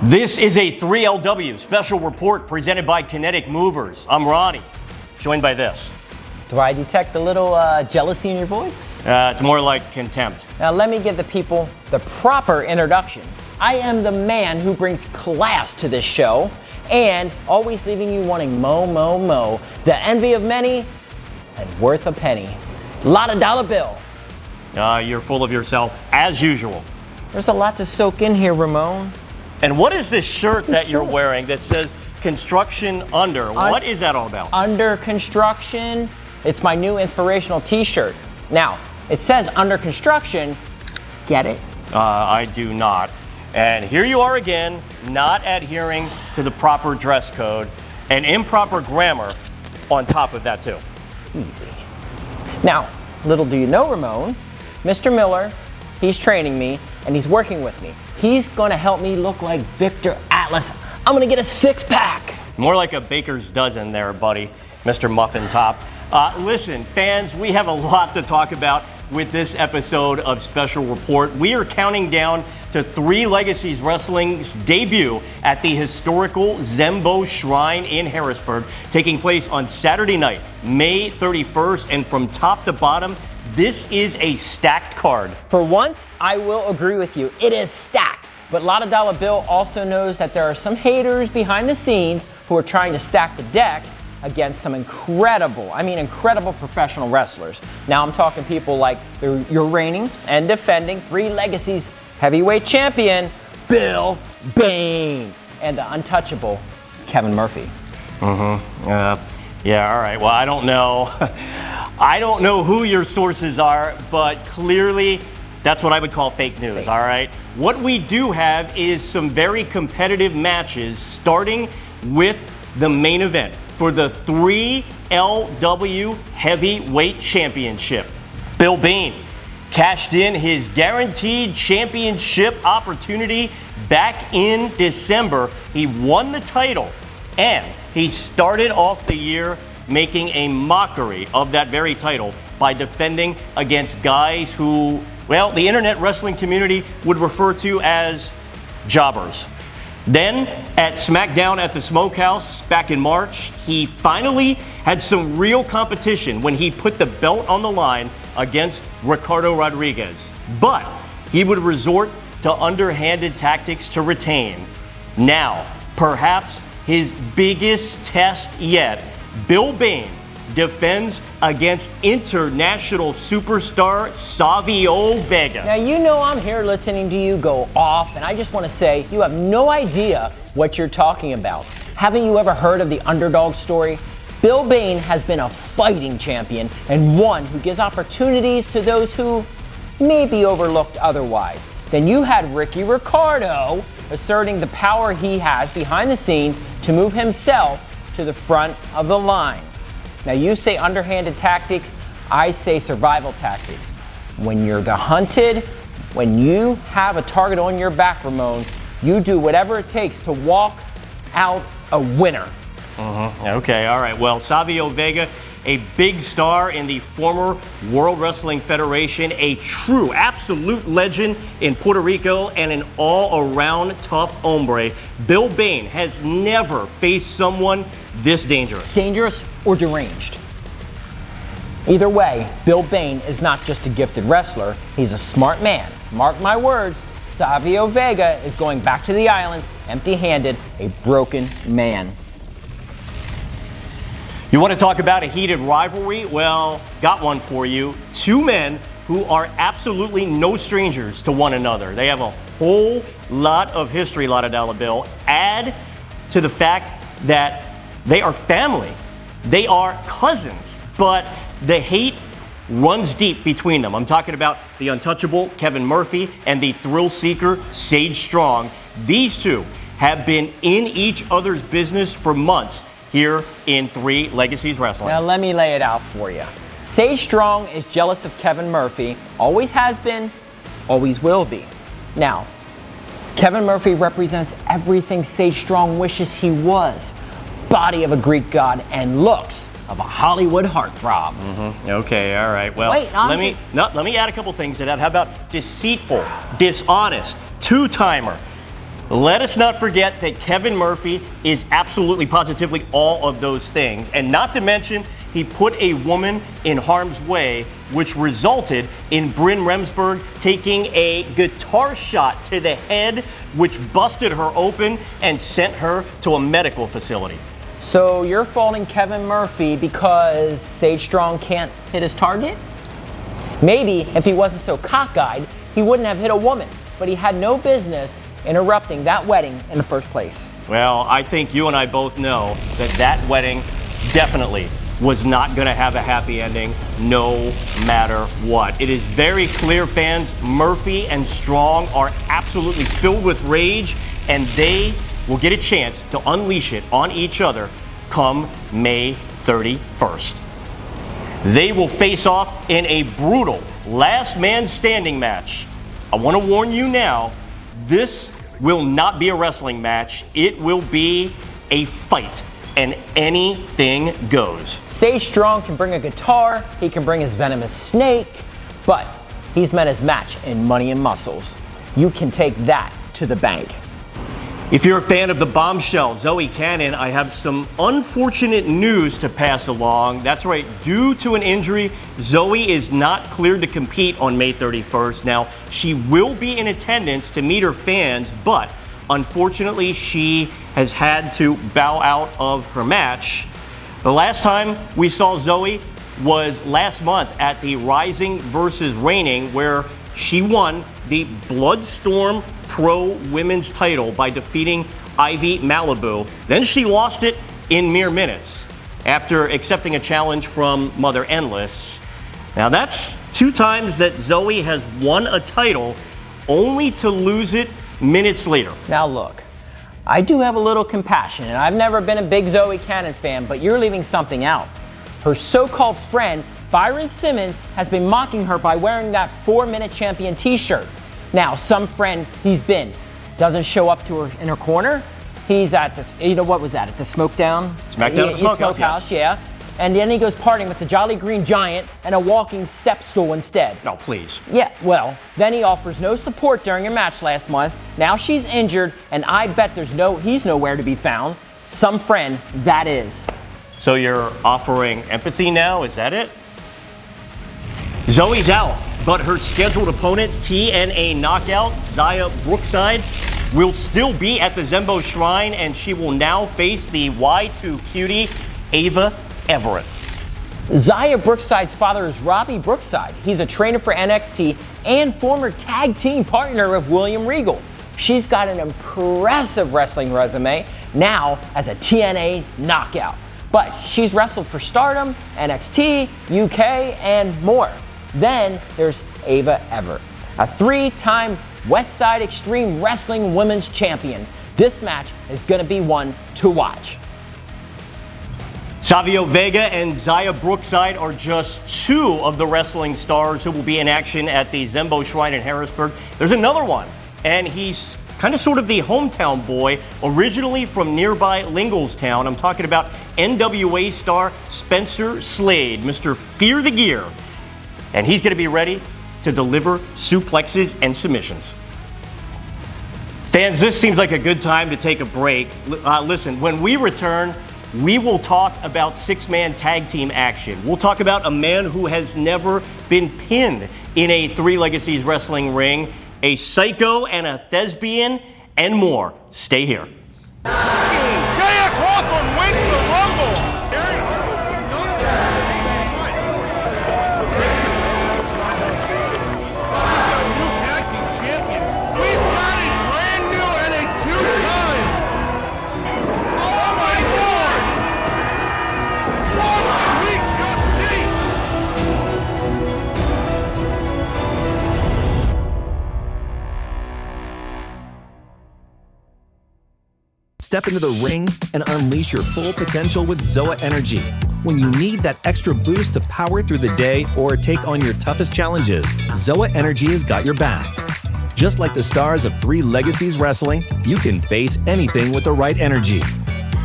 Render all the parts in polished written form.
This is a 3LW special report presented by Kinetic Movers. I'm Ronnie, joined by this. Do I detect a little jealousy in your voice? It's more like contempt. Now let me give the people the proper introduction. I am the man who brings class to this show and always leaving you wanting mo. The envy of many and worth a penny. Lot of dollar bill. You're full of yourself, as usual. There's a lot to soak in here, Ramone. And what is this shirt that you're wearing that says construction under? What is that all about? Under construction. It's my new inspirational t-shirt. Now, it says under construction. Get it? I do not. And here you are again, not adhering to the proper dress code and improper grammar on top of that too. Easy. Now, little do you know, Ramone, Mr. Miller, he's training me and he's working with me. He's gonna help me look like Victor Atlas. I'm gonna get a six-pack. More like a baker's dozen there, buddy, Mr. Muffin Top. Listen, fans, we have a lot to talk about with this episode of Special Report. We are counting down to 3 Legacies Wrestling's debut at the historical Zembo Shrine in Harrisburg, taking place on Saturday night, May 31st, and from top to bottom, this is a stacked card. For once, I will agree with you. It is stacked. But Lotta Dollar Bill also knows that there are some haters behind the scenes who are trying to stack the deck against some incredible professional wrestlers. Now I'm talking people like your reigning and defending 3 Legacies heavyweight champion, Bill Bane, and the untouchable Kevin Murphy. Yeah, all right. Well, I don't know. I don't know who your sources are, but clearly that's what I would call fake news, all right? What we do have is some very competitive matches, starting with the main event for the 3LW Heavyweight Championship. Bill Bane cashed in his guaranteed championship opportunity back in December. He won the title, and he started off the year making a mockery of that very title by defending against guys who, well, the internet wrestling community would refer to as jobbers. Then at SmackDown at the Smokehouse back in March, he finally had some real competition when he put the belt on the line against Ricardo Rodriguez. But he would resort to underhanded tactics to retain. Now, perhaps his biggest test yet, Bill Bane defends against international superstar Savio Vega. Now you know I'm here listening to you go off, and I just want to say you have no idea what you're talking about. Haven't you ever heard of the underdog story? Bill Bane has been a fighting champion and one who gives opportunities to those who may be overlooked otherwise. Then you had Ricky Ricardo asserting the power he has behind the scenes to move himself to the front of the line. Now you say underhanded tactics, I say survival tactics. When you're the hunted, when you have a target on your back, Ramone, you do whatever it takes to walk out a winner. Okay, all right. Well, Savio Vega, a big star in the former World Wrestling Federation, a true, absolute legend in Puerto Rico, and an all-around tough hombre. Bill Bane has never faced someone this dangerous. Dangerous or deranged. Either way, Bill Bane is not just a gifted wrestler, he's a smart man. Mark my words, Savio Vega is going back to the islands empty-handed, a broken man. You want to talk about a heated rivalry? Well, got one for you. 2 men who are absolutely no strangers to one another. They have a whole lot of history, Lotta Dollar Bill. Add to the fact that they are family. They are cousins, but the hate runs deep between them. I'm talking about the untouchable Kevin Murphy and the thrill seeker Sage Strong. These 2 have been in each other's business for months here in 3 Legacies Wrestling. Now let me lay it out for you. Sage Strong is jealous of Kevin Murphy, always has been, always will be. Now, Kevin Murphy represents everything Sage Strong wishes he was. Body of a Greek god and looks of a Hollywood heartthrob. Okay, all right. Well, wait, let me add a couple things to that. How about deceitful, dishonest, two-timer? Let us not forget that Kevin Murphy is absolutely positively all of those things. And not to mention, he put a woman in harm's way, which resulted in Bryn Remsburg taking a guitar shot to the head, which busted her open and sent her to a medical facility. So you're faulting Kevin Murphy because Sage Strong can't hit his target? Maybe if he wasn't so cockeyed, he wouldn't have hit a woman, but he had no business interrupting that wedding in the first place. Well, I think you and I both know that that wedding definitely was not going to have a happy ending no matter what. It is very clear, fans, Murphy and Strong are absolutely filled with rage, and they will get a chance to unleash it on each other come May 31st. They will face off in a brutal last man standing match. I want to warn you now, this will not be a wrestling match. It will be a fight, and anything goes. Sage Strong can bring a guitar, he can bring his venomous snake, but he's met his match in Money and Muscles. You can take that to the bank. If you're a fan of the bombshell, Zoe Cannon, I have some unfortunate news to pass along. That's right, due to an injury, Zoe is not cleared to compete on May 31st. Now, she will be in attendance to meet her fans, but unfortunately, she has had to bow out of her match. The last time we saw Zoe was last month at the Rising versus Reigning, where she won the Bloodstorm Pro Women's title by defeating Ivy Malibu. Then she lost it in mere minutes after accepting a challenge from Mother Endless. Now that's 2 times that Zoe has won a title only to lose it minutes later. Now look, I do have a little compassion, and I've never been a big Zoe Cannon fan, but you're leaving something out. Her so-called friend, Byron Simmons, has been mocking her by wearing that 4-Minute Champion t-shirt. Now, some friend doesn't show up to her in her corner. He's at this, what was that, at the Smokedown? Smokehouse, yeah. And then he goes partying with the Jolly Green Giant and a walking step stool instead. No, please. Yeah, well, then he offers no support during a match last month. Now she's injured, and I bet he's nowhere to be found. Some friend, that is. So you're offering empathy now, is that it? Zoe's out, but her scheduled opponent, TNA Knockout, Zaya Brookside, will still be at the Zembo Shrine, and she will now face the Y2 cutie, Ava Everett. Zaya Brookside's father is Robbie Brookside. He's a trainer for NXT and former tag team partner of William Regal. She's got an impressive wrestling resume now as a TNA Knockout. But she's wrestled for Stardom, NXT, UK, and more. Then there's Ava Everett, a 3-time Westside Extreme Wrestling Women's Champion. This match is going to be one to watch. Savio Vega and Zaya Brookside are just 2 of the wrestling stars who will be in action at the Zembo Shrine in Harrisburg. There's another one, and he's kind of sort of the hometown boy, originally from nearby Linglestown. I'm talking about NWA star Spencer Slade, Mr. Fear the Gear. And he's going to be ready to deliver suplexes and submissions. Fans, this seems like a good time to take a break. Listen, when we return, we will talk about 6-man tag team action. We'll talk about a man who has never been pinned in a 3 Legacies wrestling ring, a psycho and a thespian, and more. Stay here. J.S. Hawthorne wins the Rumble! Step into the ring and unleash your full potential with Zoa Energy. When you need that extra boost to power through the day or take on your toughest challenges, Zoa Energy has got your back. Just like the stars of 3 Legacies Wrestling, you can face anything with the right energy.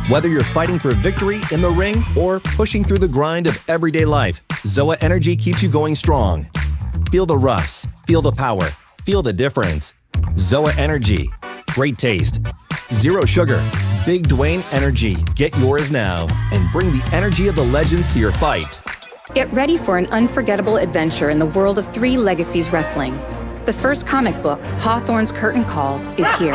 Whether you're fighting for victory in the ring or pushing through the grind of everyday life, Zoa Energy keeps you going strong. Feel the rush, feel the power, feel the difference. Zoa Energy. great taste. Zero sugar. Big Dwayne Energy. Get yours now and bring the energy of the legends to your fight. Get ready for an unforgettable adventure in the world of Three Legacies Wrestling. The first comic book, Hawthorne's Curtain Call, is here.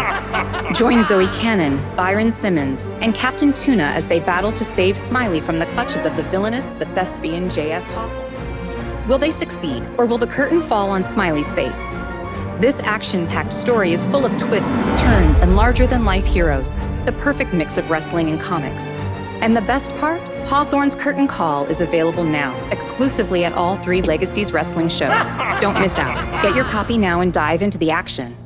Join Zoe Cannon, Byron Simmons, and Captain Tuna as they battle to save Smiley from the clutches of the villainous, the thespian J.S. Hawthorne. Will they succeed, or will the curtain fall on Smiley's fate? This action-packed story is full of twists, turns, and larger-than-life heroes, the perfect mix of wrestling and comics. And the best part? Hawthorne's Curtain Call is available now, exclusively at all Three Legacies wrestling shows. Don't miss out. Get your copy now and dive into the action.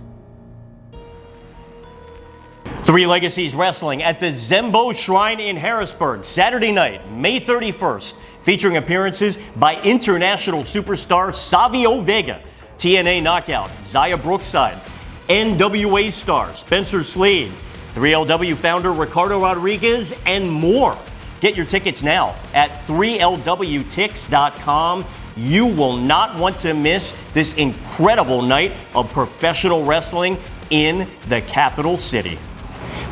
Three Legacies Wrestling at the Zembo Shrine in Harrisburg, Saturday night, May 31st, featuring appearances by international superstar Savio Vega, TNA Knockout, Zaya Brookside, NWA star Spencer Slade, 3LW founder Ricardo Rodriguez, and more. Get your tickets now at 3lwtix.com. You will not want to miss this incredible night of professional wrestling in the capital city.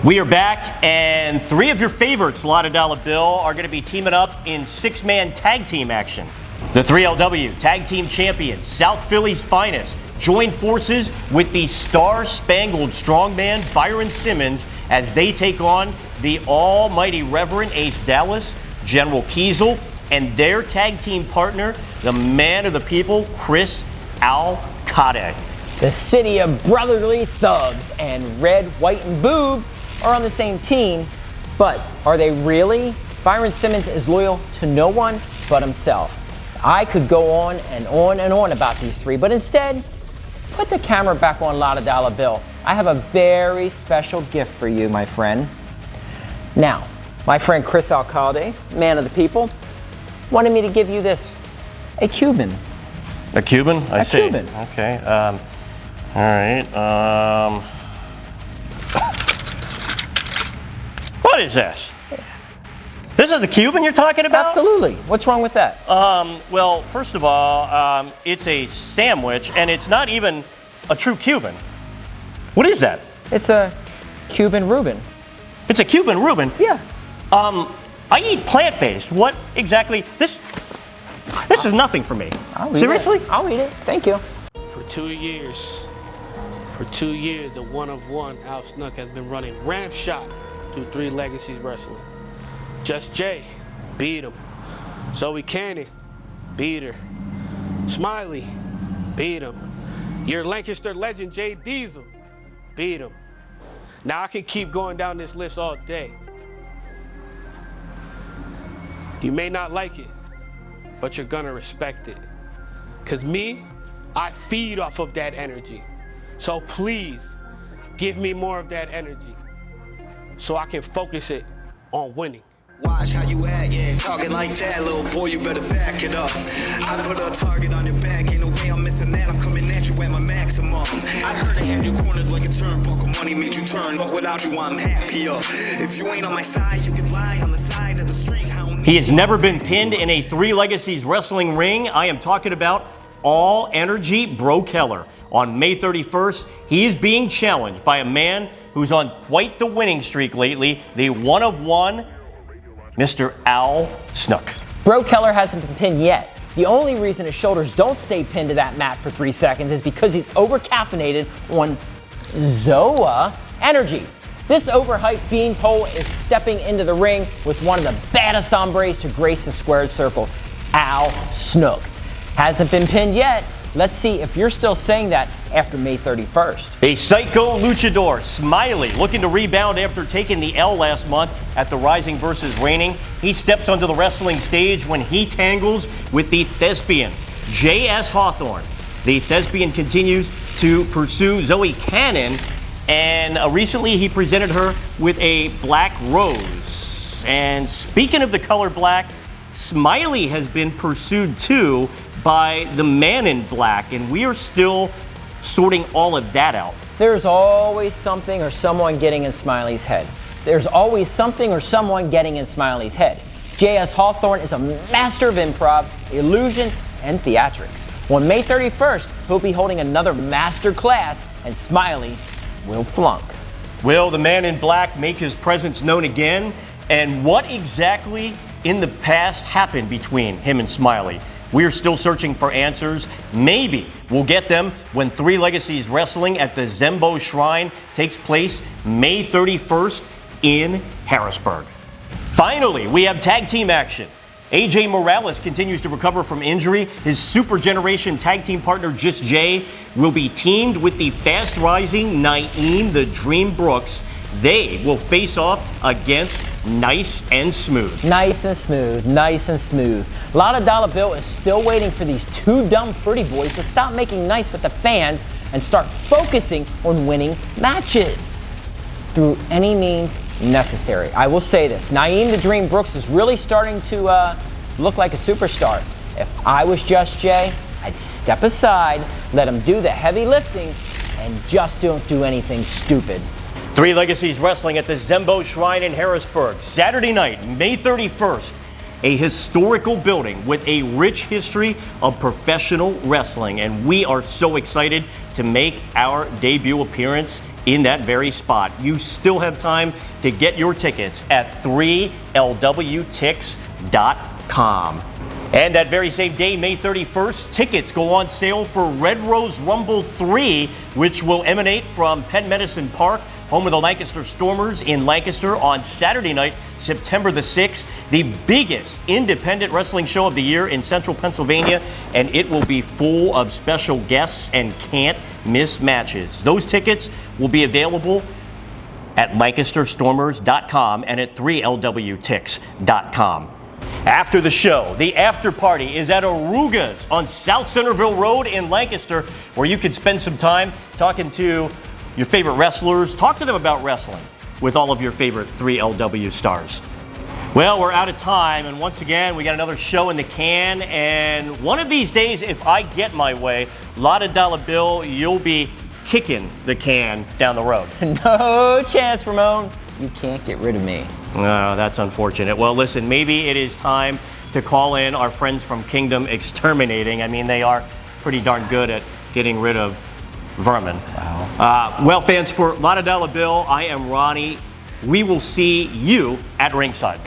We are back, and three of your favorites, Lotta Dollar Bill, are going to be teaming up in six-man tag team action. The 3LW Tag Team Champions, South Philly's finest, join forces with the star-spangled strongman Byron Simmons as they take on the almighty Reverend Ace Dallas, General Kiesel, and their tag team partner, the man of the people, Chris Alcade. The city of brotherly thugs and red, white, and boob are on the same team, but are they really? Byron Simmons is loyal to no one but himself. I could go on and on and on about these three, but instead, put the camera back on Lotta Dollar Bill. I have a very special gift for you, my friend. Now, my friend Chris Alcade, man of the people, wanted me to give you this, a Cuban. A Cuban? I see. Cuban. Okay. All right. What is this? This is the Cuban you're talking about? Absolutely. What's wrong with that? Well, first of all, it's a sandwich, and it's not even a true Cuban. What is that? It's a Cuban Reuben. It's a Cuban Reuben? Yeah. I eat plant-based. What exactly? This is nothing for me. Seriously? I'll eat it. Thank you. For 2 years, the one of one Al Snook has been running ramshot through Three Legacies Wrestling. Just Jay, beat him. Zoe Cannon, beat her. Smiley, beat him. Your Lancaster legend, Jay Diesel, beat him. Now I can keep going down this list all day. You may not like it, but you're gonna respect it. Cause me, I feed off of that energy. So please, give me more of that energy so I can focus it on winning. Watch how you act, yeah. Talking like that, little boy, you better back it up. I put a target on your back, ain't no way I'm missing that. I'm coming at you at my maximum. I heard I had you cornered like a turnbuckle. Money made you turn, but without you, I'm happier. If you ain't on my side, you can lie on the side of the street. He has never been pinned in a Three Legacies wrestling ring. I am talking about All Energy Bro Keller. On May 31st, he is being challenged by a man who's on quite the winning streak lately, the one of one, Mr. Al Snook. Bro Keller hasn't been pinned yet. The only reason his shoulders don't stay pinned to that mat for 3 seconds is because he's over-caffeinated on Zoa Energy. This overhyped beanpole is stepping into the ring with one of the baddest hombres to grace the squared circle, Al Snook. Hasn't been pinned yet. Let's see if you're still saying that after May 31st. A psycho luchador, Smiley, looking to rebound after taking the L last month at the Rising vs. Reigning. He steps onto the wrestling stage when he tangles with the thespian, J.S. Hawthorne. The thespian continues to pursue Zoe Cannon, and recently he presented her with a black rose. And speaking of the color black, Smiley has been pursued too by the man in black, and we are still sorting all of that out. There's always something or someone getting in Smiley's head. There's always something or someone getting in Smiley's head. J.S. Hawthorne is a master of improv, illusion, and theatrics. On May 31st, he'll be holding another master class, and Smiley will flunk. Will the man in black make his presence known again? And what exactly in the past happened between him and Smiley? We're still searching for answers. Maybe we'll get them when Three Legacies Wrestling at the Zembo Shrine takes place May 31st in Harrisburg. Finally, we have tag team action. AJ Morales continues to recover from injury. His Super Generation tag team partner, Just Jay, will be teamed with the fast-rising Naeem the Dream Brooks. They will face off against Nice and Smooth. Nice and smooth, nice and smooth. Lotta Dollar Bill is still waiting for these two dumb pretty boys to stop making nice with the fans and start focusing on winning matches through any means necessary. I will say this, Naeem the Dream Brooks is really starting to look like a superstar. If I was Just Jay, I'd step aside, let him do the heavy lifting, and just don't do anything stupid. Three Legacies Wrestling at the Zembo Shrine in Harrisburg, Saturday night, May 31st. A historical building with a rich history of professional wrestling, and we are so excited to make our debut appearance in that very spot. You still have time to get your tickets at 3lwtix.com. And that very same day, May 31st, tickets go on sale for Red Rose Rumble 3, which will emanate from Penn Medicine Park, home of the Lancaster Stormers in Lancaster on Saturday night, September the 6th, the biggest independent wrestling show of the year in central Pennsylvania, and it will be full of special guests and can't miss matches. Those tickets will be available at LancasterStormers.com and at 3lwtix.com. After the show, the after party is at Aruga's on South Centerville Road in Lancaster, where you can spend some time talking to your favorite wrestlers, talk to them about wrestling with all of your favorite 3LW stars. Well, we're out of time, and once again, we got another show in the can, and one of these days, if I get my way, Lotta Dollar Bill, you'll be kicking the can down the road. No chance, Ramone. You can't get rid of me. Oh, that's unfortunate. Well, listen, maybe it is time to call in our friends from Kingdom Exterminating. I mean, they are pretty darn good at getting rid of vermin. Wow. Well, fans, for Lotta Dollar Bill, I am Ronnie. We will see you at ringside.